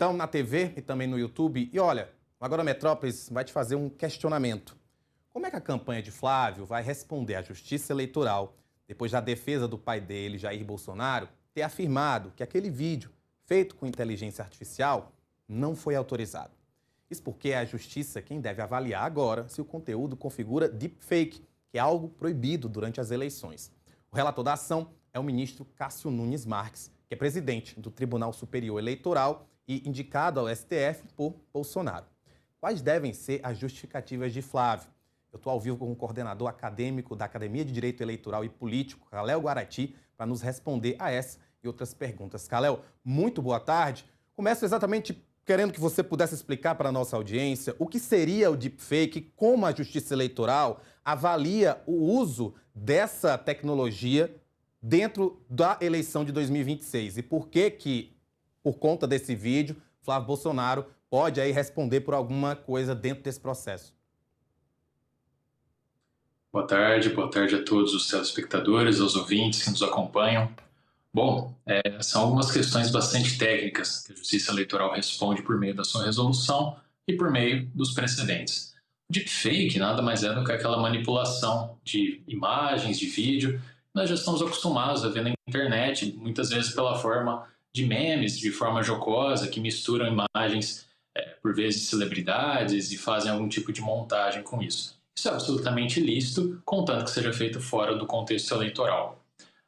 então na TV e também no YouTube. E olha, o Agora Metrópolis vai te fazer um questionamento. Como é que a campanha de Flávio vai responder à Justiça Eleitoral depois da defesa do pai dele, Jair Bolsonaro, ter afirmado que aquele vídeo feito com inteligência artificial não foi autorizado? Isso porque é a Justiça quem deve avaliar agora se o conteúdo configura deepfake, que é algo proibido durante as eleições. O relator da ação é o ministro Cássio Nunes Marques, que é presidente do Tribunal Superior Eleitoral e indicado ao STF por Bolsonaro. Quais devem ser as justificativas de Flávio? Eu estou ao vivo com o coordenador acadêmico da Academia de Direito Eleitoral e Político, Kalel Guarati, para nos responder a essa e outras perguntas. Kalel, muito boa tarde. Começo exatamente querendo que você pudesse explicar para a nossa audiência o que seria o deepfake, como a Justiça Eleitoral avalia o uso dessa tecnologia dentro da eleição de 2026 e por que, por conta desse vídeo, Flávio Bolsonaro pode aí responder por alguma coisa dentro desse processo. Boa tarde a todos os telespectadores, aos ouvintes que nos acompanham. Bom, são algumas questões bastante técnicas que a Justiça Eleitoral responde por meio da sua resolução e por meio dos precedentes. O deepfake nada mais é do que aquela manipulação de imagens, de vídeo. Nós já estamos acostumados a ver na internet, muitas vezes pela forma de memes, de forma jocosa, que misturam imagens, por vezes, de celebridades e fazem algum tipo de montagem com isso. Isso é absolutamente ilícito, contanto que seja feito fora do contexto eleitoral.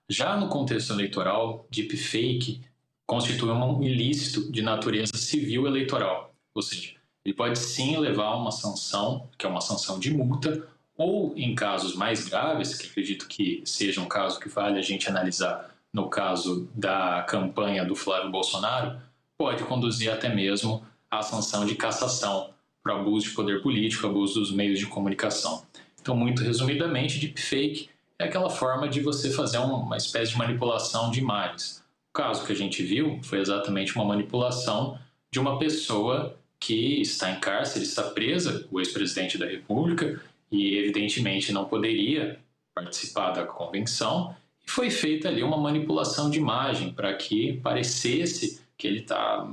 Já no contexto eleitoral, deepfake constitui um ilícito de natureza civil eleitoral, ou seja, ele pode sim levar a uma sanção, que é uma sanção de multa, ou em casos mais graves, que acredito que seja um caso que vale a gente analisar no caso da campanha do Flávio Bolsonaro, pode conduzir até mesmo à sanção de cassação por abuso de poder político, abuso dos meios de comunicação. Então, muito resumidamente, deepfake é aquela forma de você fazer uma espécie de manipulação de imagens. O caso que a gente viu foi exatamente uma manipulação de uma pessoa que está em cárcere, está presa, o ex-presidente da República, e evidentemente não poderia participar da convenção, e foi feita ali uma manipulação de imagem para que parecesse que ele está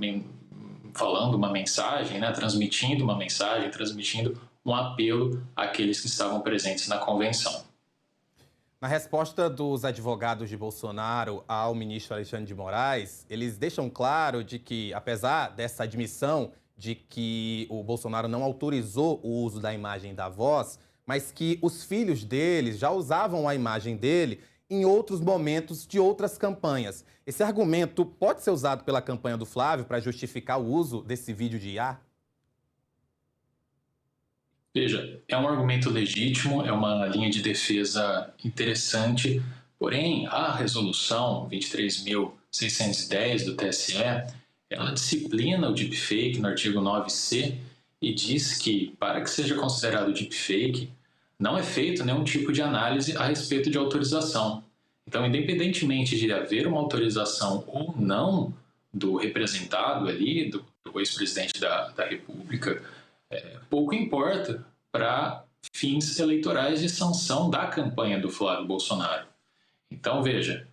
falando uma mensagem, transmitindo uma mensagem, transmitindo um apelo àqueles que estavam presentes na convenção. Na resposta dos advogados de Bolsonaro ao ministro Alexandre de Moraes, eles deixam claro de que, apesar dessa admissão de que o Bolsonaro não autorizou o uso da imagem da voz, mas que os filhos deles já usavam a imagem dele em outros momentos de outras campanhas. Esse argumento pode ser usado pela campanha do Flávio para justificar o uso desse vídeo de IA? Veja, é um argumento legítimo, é uma linha de defesa interessante, porém a resolução 23.610 do TSE, ela disciplina o deepfake no artigo 9C e diz que, para que seja considerado deepfake, não é feito nenhum tipo de análise a respeito de autorização. Então, independentemente de haver uma autorização ou não do representado ali, do ex-presidente da República, pouco importa para fins eleitorais de sanção da campanha do Flávio Bolsonaro. Então, veja,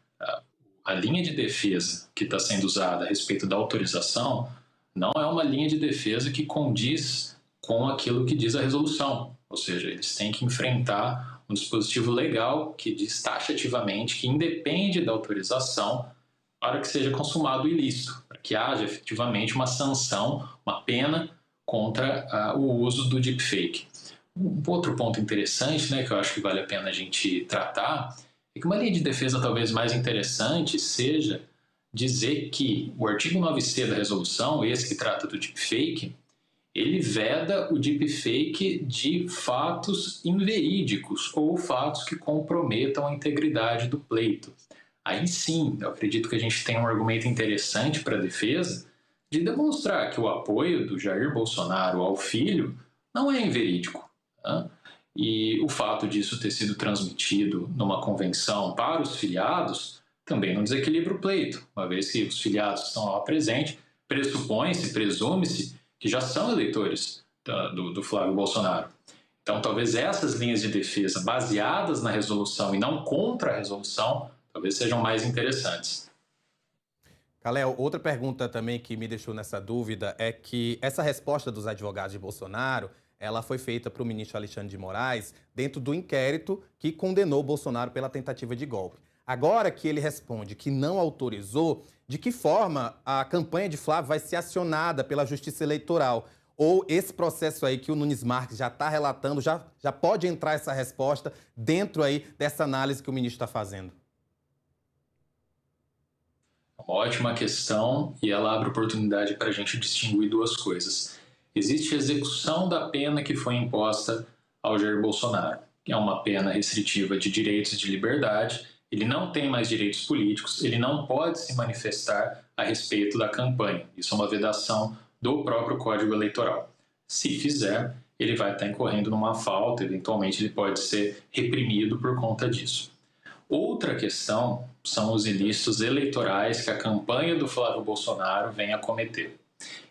a linha de defesa que está sendo usada a respeito da autorização não é uma linha de defesa que condiz com aquilo que diz a resolução. Ou seja, eles têm que enfrentar um dispositivo legal que diz taxativamente que independe da autorização para que seja consumado o ilícito, para que haja efetivamente uma sanção, uma pena contra o uso do deepfake. Um outro ponto interessante, que eu acho que vale a pena a gente tratar, é que uma linha de defesa talvez mais interessante seja dizer que o artigo 9C da resolução, esse que trata do deepfake, ele veda o deepfake de fatos inverídicos ou fatos que comprometam a integridade do pleito. Aí sim, eu acredito que a gente tem um argumento interessante para a defesa de demonstrar que o apoio do Jair Bolsonaro ao filho não é inverídico. E o fato disso ter sido transmitido numa convenção para os filiados também não desequilibra o pleito, uma vez que os filiados que estão lá presentes pressupõe-se, presume-se que já são eleitores do Flávio Bolsonaro. Então, talvez essas linhas de defesa baseadas na resolução e não contra a resolução, talvez sejam mais interessantes. Kalel, outra pergunta também que me deixou nessa dúvida é que essa resposta dos advogados de Bolsonaro, ela foi feita para o ministro Alexandre de Moraes dentro do inquérito que condenou Bolsonaro pela tentativa de golpe. Agora que ele responde que não autorizou, de que forma a campanha de Flávio vai ser acionada pela Justiça Eleitoral? Ou esse processo aí que o Nunes Marques já está relatando, já pode entrar essa resposta dentro aí dessa análise que o ministro está fazendo? Uma ótima questão e ela abre oportunidade para a gente distinguir duas coisas. Existe a execução da pena que foi imposta ao Jair Bolsonaro, que é uma pena restritiva de direitos e de liberdade. Ele não tem mais direitos políticos, ele não pode se manifestar a respeito da campanha. Isso é uma vedação do próprio Código Eleitoral. Se fizer, ele vai estar incorrendo numa falta, eventualmente ele pode ser reprimido por conta disso. Outra questão são os ilícitos eleitorais que a campanha do Flávio Bolsonaro vem a cometer.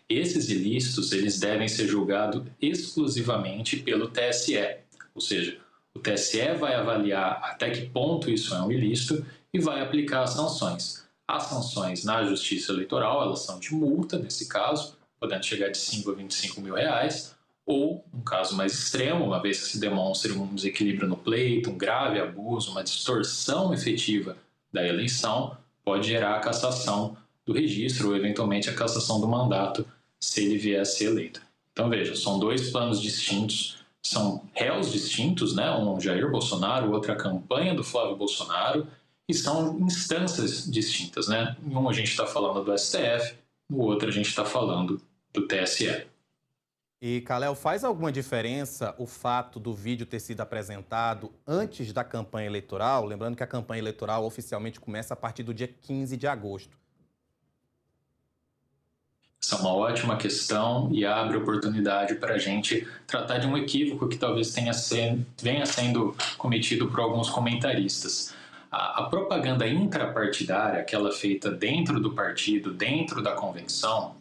Esses ilícitos eles devem ser julgados exclusivamente pelo TSE, ou seja, o TSE vai avaliar até que ponto isso é um ilícito e vai aplicar as sanções. As sanções na Justiça Eleitoral, elas são de multa, nesse caso, podendo chegar de 5 a 25 mil reais, ou, um caso mais extremo, uma vez que se demonstre um desequilíbrio no pleito, um grave abuso, uma distorção efetiva da eleição, pode gerar a cassação do registro ou, eventualmente, a cassação do mandato, se ele vier a ser eleito. Então, veja, são dois planos distintos, são réus distintos, né? Um Jair Bolsonaro, o outro a campanha do Flávio Bolsonaro, e são instâncias distintas, né? Em um a gente está falando do STF, no outro a gente está falando do TSE. E, Kalel, faz alguma diferença o fato do vídeo ter sido apresentado antes da campanha eleitoral? Lembrando que a campanha eleitoral oficialmente começa a partir do dia 15 de agosto. Essa é uma ótima questão e abre oportunidade para a gente tratar de um equívoco que talvez venha sendo cometido por alguns comentaristas. A propaganda intrapartidária, aquela feita dentro do partido, dentro da convenção,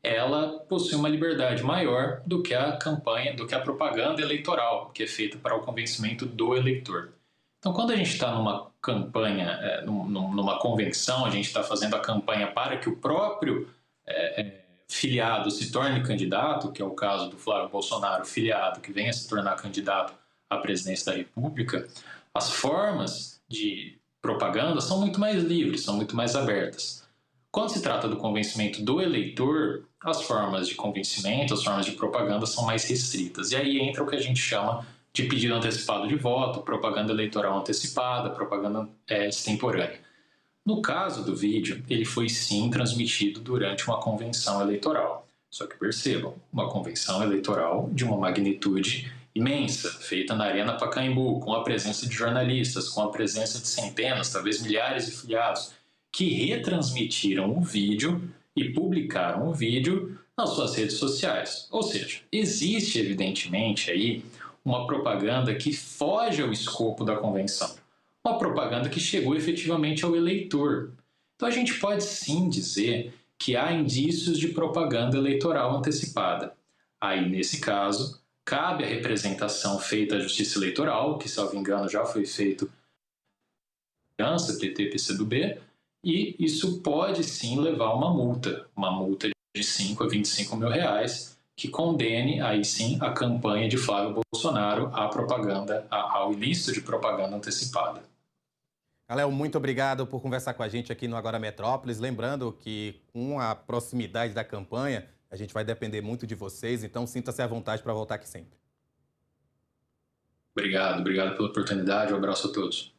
ela possui uma liberdade maior do que a campanha, do que a propaganda eleitoral, que é feita para o convencimento do eleitor. Então, quando a gente está numa campanha, numa convenção, a gente está fazendo a campanha para que o próprio filiado se torne candidato, que é o caso do Flávio Bolsonaro, filiado que venha se tornar candidato à presidência da República, as formas de propaganda são muito mais livres, são muito mais abertas. Quando se trata do convencimento do eleitor, as formas de convencimento, as formas de propaganda são mais restritas. E aí entra o que a gente chama de pedido antecipado de voto, propaganda eleitoral antecipada, propaganda extemporânea. No caso do vídeo, ele foi sim transmitido durante uma convenção eleitoral. Só que percebam, uma convenção eleitoral de uma magnitude imensa, feita na Arena Pacaembu, com a presença de jornalistas, com a presença de centenas, talvez milhares de filiados, que retransmitiram o vídeo e publicaram o vídeo nas suas redes sociais. Ou seja, existe evidentemente aí uma propaganda que foge ao escopo da convenção. Uma propaganda que chegou efetivamente ao eleitor. Então a gente pode sim dizer que há indícios de propaganda eleitoral antecipada. Aí, nesse caso, cabe a representação feita à Justiça Eleitoral, que, salvo engano, já foi feito pela PT, PCdoB, e isso pode sim levar a uma multa de 5 a 25 mil reais, que condene aí sim a campanha de Flávio Bolsonaro à propaganda, ao ilícito de propaganda antecipada. Kalel, muito obrigado por conversar com a gente aqui no Agora Metrópolis. Lembrando que com a proximidade da campanha, a gente vai depender muito de vocês, então sinta-se à vontade para voltar aqui sempre. Obrigado pela oportunidade, um abraço a todos.